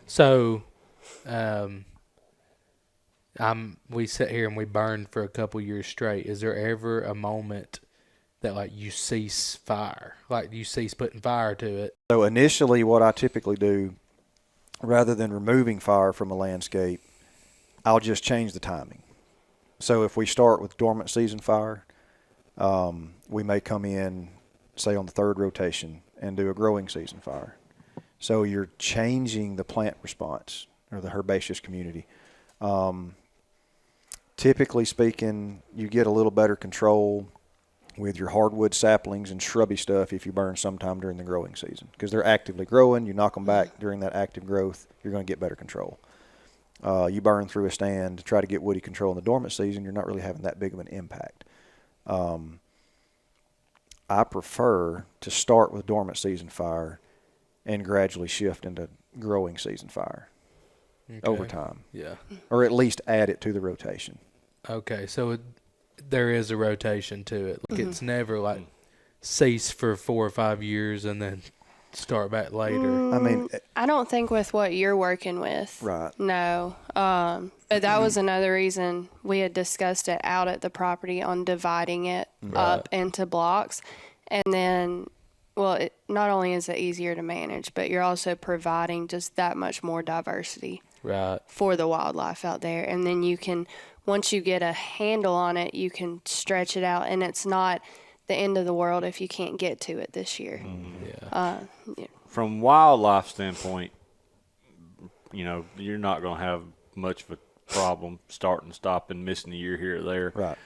So, we sit here and we burn for a couple years straight. Is there ever a moment that like you cease fire, like you cease putting fire to it? So initially, what I typically do, rather than removing fire from a landscape, I'll just change the timing. So if we start with dormant season fire, we may come in, say, on the third rotation and do a growing season fire. So you're changing the plant response or the herbaceous community. Typically speaking, you get a little better control with your hardwood saplings and shrubby stuff if you burn sometime during the growing season, because they're actively growing. You knock them back during that active growth, you're going to get better control. You burn through a stand to try to get woody control in the dormant season, you're not really having that big of an impact. I prefer to start with dormant season fire and gradually shift into growing season fire over time. Yeah. Or at least add it to the rotation. Okay, so there is a rotation to it. Like it's never like cease for 4 or 5 years and then start back later. I mean, I don't think with what you're working with. right. No. But that was another reason we had discussed it out at the property on dividing it up into blocks. And then, well, not only is it easier to manage, but you're also providing just that much more diversity Right. for the wildlife out there. And then you can, once you get a handle on it, you can stretch it out. And it's not the end of the world if you can't get to it this year. Yeah. From wildlife standpoint, you're not going to have much of a problem starting, stopping, missing a year here or there. Right.